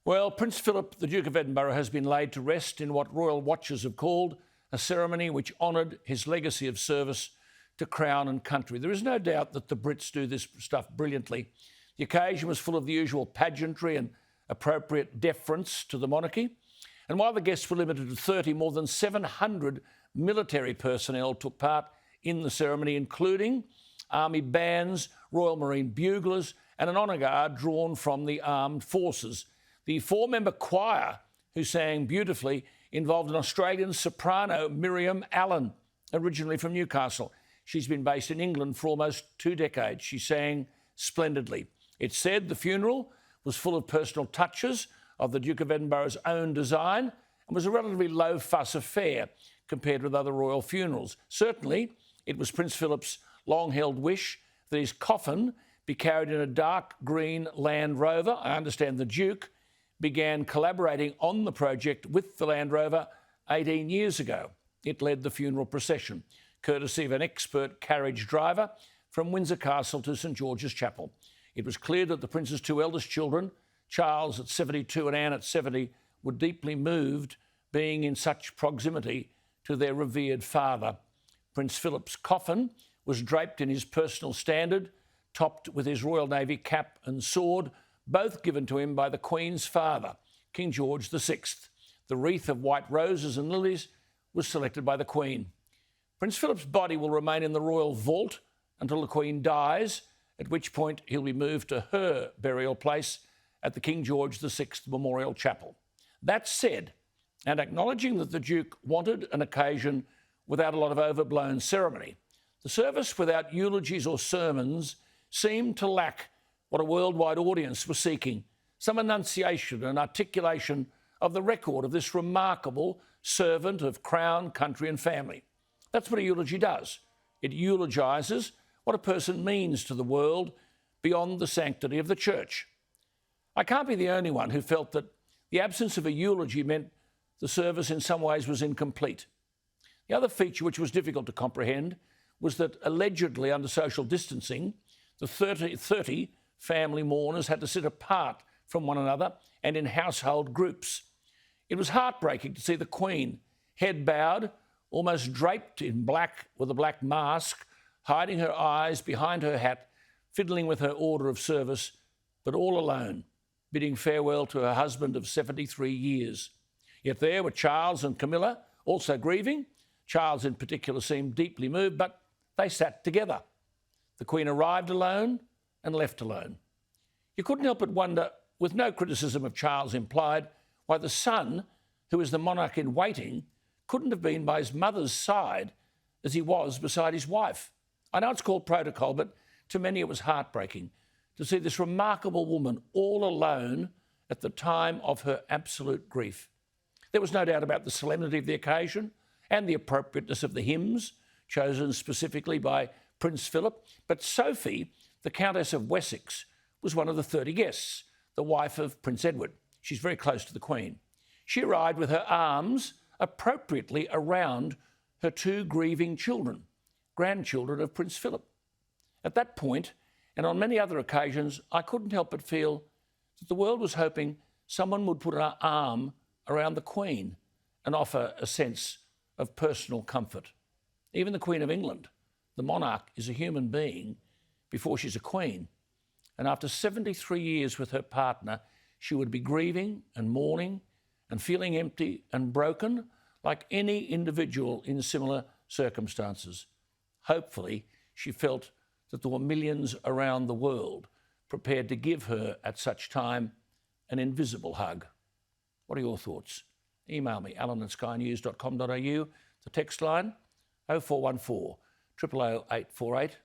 Well, Prince Philip, the Duke of Edinburgh, has been laid to rest in what royal watchers have called a ceremony which honoured his legacy of service to Crown and country. There is no doubt that the Brits do this stuff brilliantly. The occasion was full of the usual pageantry and appropriate deference to the monarchy. And while the guests were limited to 30, more than 700 military personnel took part in the ceremony, including army bands, Royal Marine buglers, and an honour guard drawn from the armed forces. The four-member choir, who sang beautifully, involved an Australian soprano, Miriam Allen, originally from Newcastle. She's been based in England for almost 2 decades. She sang splendidly. It's said the funeral was full of personal touches of the Duke of Edinburgh's own design and was a relatively low-fuss affair compared with other royal funerals. Certainly, it was Prince Philip's long-held wish that his coffin be carried in a dark green Land Rover. I understand the Duke began collaborating on the project with the Land Rover 18 years ago. It led the funeral procession, courtesy of an expert carriage driver from Windsor Castle to St George's Chapel. It was clear that the Prince's 2 eldest children, Charles at 72 and Anne at 70, were deeply moved being in such proximity to their revered father. Prince Philip's coffin was draped in his personal standard, topped with his Royal Navy cap and sword, both given to him by the Queen's father, King George VI. The wreath of white roses and lilies was selected by the Queen. Prince Philip's body will remain in the royal vault until the Queen dies, at which point he'll be moved to her burial place at the King George VI Memorial Chapel. That said, and acknowledging that the Duke wanted an occasion without a lot of overblown ceremony, the service without eulogies or sermons seemed to lack what a worldwide audience was seeking: some enunciation and articulation of the record of this remarkable servant of Crown, country and family. That's what a eulogy does. It eulogises what a person means to the world beyond the sanctity of the church. I can't be the only one who felt that the absence of a eulogy meant the service in some ways was incomplete. The other feature which was difficult to comprehend was that allegedly under social distancing, the 30 family mourners had to sit apart from one another and in household groups. It was heartbreaking to see the Queen, head bowed, almost draped in black with a black mask, hiding her eyes behind her hat, fiddling with her order of service, but all alone, bidding farewell to her husband of 73 years. Yet there were Charles and Camilla, also grieving. Charles in particular seemed deeply moved, but they sat together. The Queen arrived alone and left alone. You couldn't help but wonder, with no criticism of Charles implied, why the son, who is the monarch in waiting, couldn't have been by his mother's side as he was beside his wife. I know it's called protocol, but to many it was heartbreaking to see this remarkable woman all alone at the time of her absolute grief. There was no doubt about the solemnity of the occasion and the appropriateness of the hymns chosen specifically by Prince Philip, but Sophie, the Countess of Wessex, was one of the 30 guests, the wife of Prince Edward. She's very close to the Queen. She arrived with her arms appropriately around her 2 grieving children, grandchildren of Prince Philip. At that point, and on many other occasions, I couldn't help but feel that the world was hoping someone would put an arm around the Queen and offer a sense of personal comfort. Even the Queen of England, the monarch, is a human being before she's a queen. And after 73 years with her partner, she would be grieving and mourning and feeling empty and broken like any individual in similar circumstances. Hopefully, she felt that there were millions around the world prepared to give her at such time an invisible hug. What are your thoughts? Email me, alan@skynews.com.au, the text line 0414 000 848.